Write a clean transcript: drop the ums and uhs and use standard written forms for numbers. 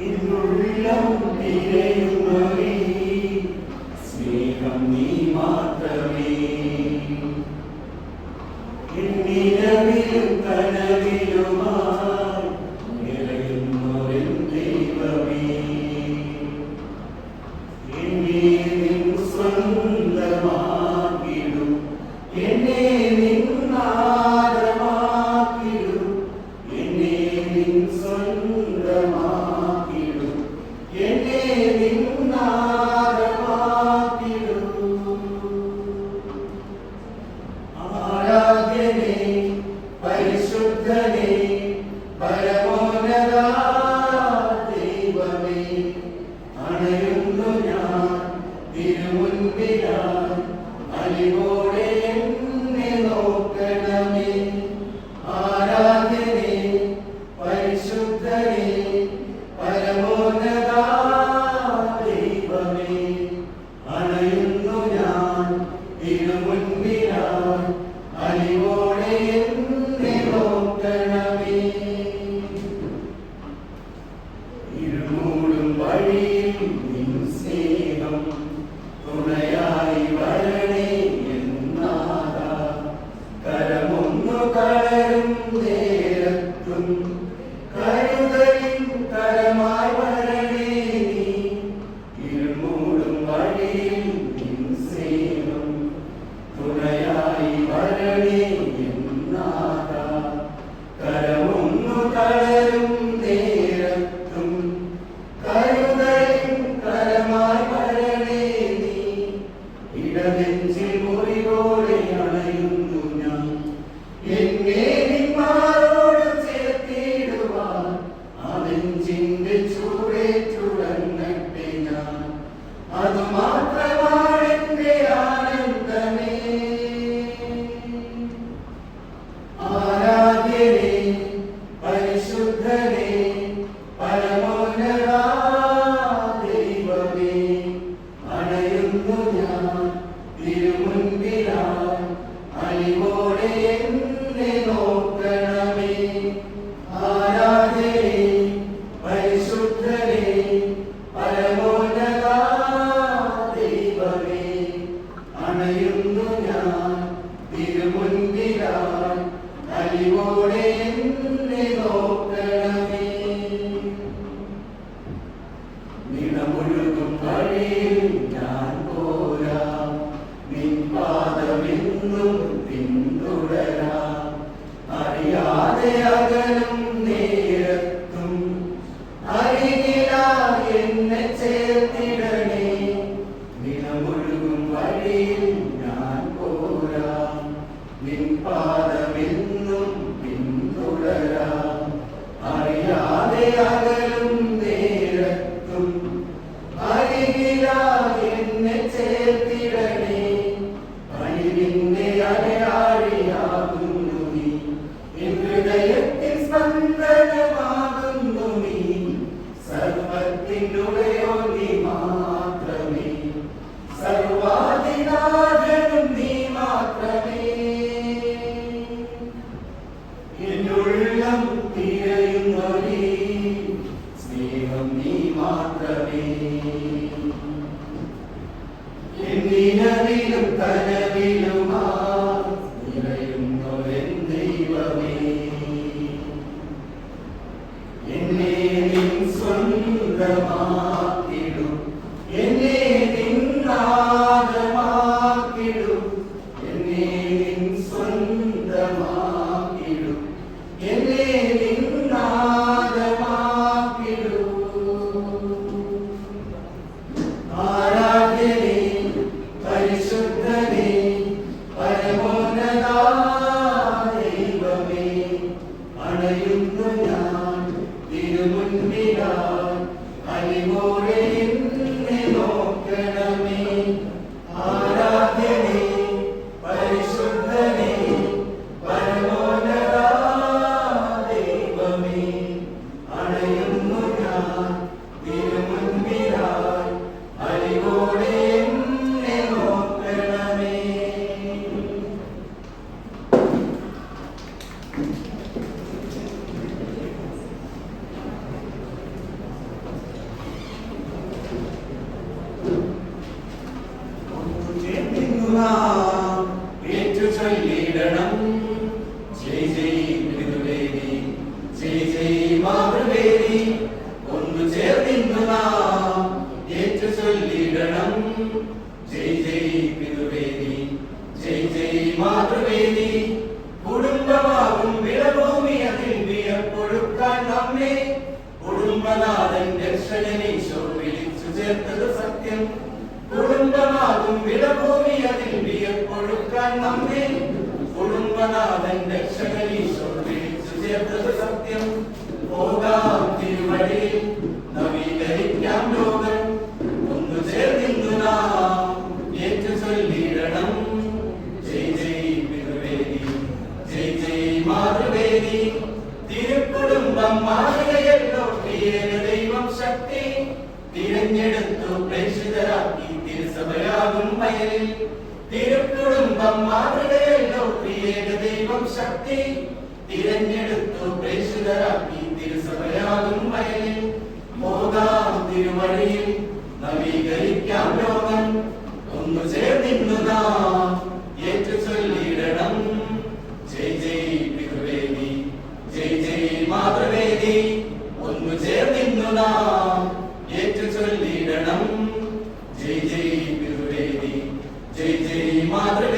എന്നുള്ളം തിരയുന്നവേ സ്നേഹം നീ മാത്രമേ. എന്നിരവിലും കനവിലുമായി നിറയുന്നൊരു ദൈവമേ, എന്നെ നിൻ സ്വന്തമാക്കിടും, എന്നെ നിൻ നാദമാക്കിടും, എന്നെ നിൻ സ്വന്തമാക്കിടും, എന്നെ നിൻ നാദമാക്കിടും. ആരാധ്യനേ പരിശുദ്ധനേ പരമോന്നത ദൈവമേ, അണയുന്നു ഞാൻ തിരുമുൻപിലായി, അലിവോടെ എന്നെ നോക്കണമേ. ആരാധ്യനേ പരിശുദ്ധനേ പരമോന്നത ദൈവമേ, അണയുന്നു ഞാൻ തിരുമുൻപിലായി, അലിവോടെ എന്നെ നോക്കണമേ. ഇരുമൂടും വഴിയിൽ നിൻ സ്നേഹം തുണയായി വരണേ എന്നാഥാ, കരമൊന്നു കളരും നേരത്തും കരുതലിൻ കരമായി വരണേ നീ. ഇരുമൂടും വഴിയിൽ നിൻ സ്നേഹം തുണയായി വരണേ എന്നാഥാ, കരമൊന്നു കളരും നേരത്തും കരുതലിൻ കരമായി വരണേ നീ. ഇടനെഞ്ചിൽ മുറിവോടെ അണയുന്നു ഞാൻ, എന്നെ നിന്മാരോട് ചേർത്തിടുവാൻ ആ നെഞ്ചിന്റെ ചൂടേറ്റുടങ്ങട്ടെ ഞാൻ, അതുമാത്രമാണ് എന്റെ ആനന്ദമേ. ആരാധ്യനേ പരിശുദ്ധനേ പരമോന്നത ദൈവമേ, അണയുന്നു ഞാൻ തിരുമുൻപിലായി, അലിവോടെ എന്നെ നോക്കണമേ. ആരാധ്യനേ പരിശുദ്ധനേ പരമോന്നത ദൈവമേ, അണയുന്നു ഞാൻ തിരുമുൻപിലായി, അലിവോടെ എന്നെ നോക്കണമേ. നിണമൊഴുകും വഴിയിൽ ഞാൻ പോരാം, നിൻ പാദമെന്നും പിന്തുടരാം. അറിയാതെ അകലും നേരത്തും അരികിലായി എന്നെ ചേർത്തിടണേ. നിണമൊഴുകും വഴിയിൽ ഞാൻ പോരാം, നിൻ പാദമെന്നും പിന്തുടരാം. അറിയാതെ അകലും നേരത്തും അരികിലായി എന്നെ ചേർത്തിടണേ. അരിവിന്റെ അലയാഴിയാകുന്നു നീ, എൻ ഹൃദയത്തിൽ സ്പന്ദനമാകുന്നു നീ. സർവത്തിനുടയോ നീ മാത്രമേ, സർവാധിനാഥനും നീ മാത്രമേ. എന്നുള്ളം തിരയുന്നൊരീ സ്നേഹം നീ മാത്രമേ. എന്നിരവിലും കനവിലുമായി നിറയുന്നൊരു ദൈവമേ, എന്നെ നിൻ സ്വന്തമാക്കിടും, എന്നെ നിൻ നാദമാക്കിടും, എന്നെ നിൻ സ്വന്തമാക്കിടും, എന്നെ നിൻ നാദമാക്കിടും. ആരാധ്യനേ പരിശുദ്ധനേ പരമോന്നത ദൈവമേ, അണയുന്നു ഞാൻ തിരുമുൻപിലായി, അലിവോടെ എന്നെ നോക്കണമേ. ആരാധ്യനേ പരിശുദ്ധനേ പരമോന്നത ദൈവമേ, അണയുന്നു ഞാൻ തിരുമുൻപിലായി, അലിവോടെ എന്നെ നോക്കണമേ. ചൊല്ലിടണം. ജയ് ജയ് പിതൃവേദി, ജയ് ജയ് മാതൃവേദി. കുടുംബമാകും വിളഭൂമി, അതിൽ വിയപ്പൊഴുക്കാൻ നമ്മെ കുടുംബനാഥൻ രക്ഷകനീശോ വിളിച്ചു ചേർത്തത് സത്യം. കുടുംബമാകും വിളഭൂമി, അതിൽ വിയപ്പൊഴുക്കാൻ നമ്മെ കുടുംബനാഥൻ രക്ഷകനീശോ വിളിച്ചു ചേർത്തത് സത്യം. പോകാം തിരുവഴിയിൽ, നവീകരിക്കാം ലോകം, ഒന്നു ചേർന്നിന്നു നാം ഏറ്റു ചൊല്ലിടണം. ജയ് ജയ് പിതൃവേദി, ജയ് ജയ് മാതൃവേദി. തിരുക്കുടുംബം മാതൃകയല്ലോ ഏക ദൈവം ശക്തി. തിരഞ്ഞെടുത്തു പ്രേക്ഷിതരാക്കി തിരുസഭയാകും വയലിൽ. തിരുക്കുടുംബം മാതൃകയല്ലോ ഏക ദൈവം ശക്തി. തിരഞ്ഞെടുത്തു പ്രേക്ഷിതരാക്കി തിരുസഭയാകും വയലിൽ. പോകാം തിരുവഴിയിൽ, നവീകരിക്കാം ലോകം, ഒന്നു ചേർന്നിന്നു നാം ഏറ്റു ചൊല്ലിടണം. ജയ് ജയ് പിതൃവേദി, ജയ് ജയ് മാതൃവേദി. ഒന്നു ചേർന്നിന്നു നാം ഏറ്റു ചൊല്ലിടണം. ജയ് ജയ് പിതൃവേദി, ജയ് ജയ് മാതൃ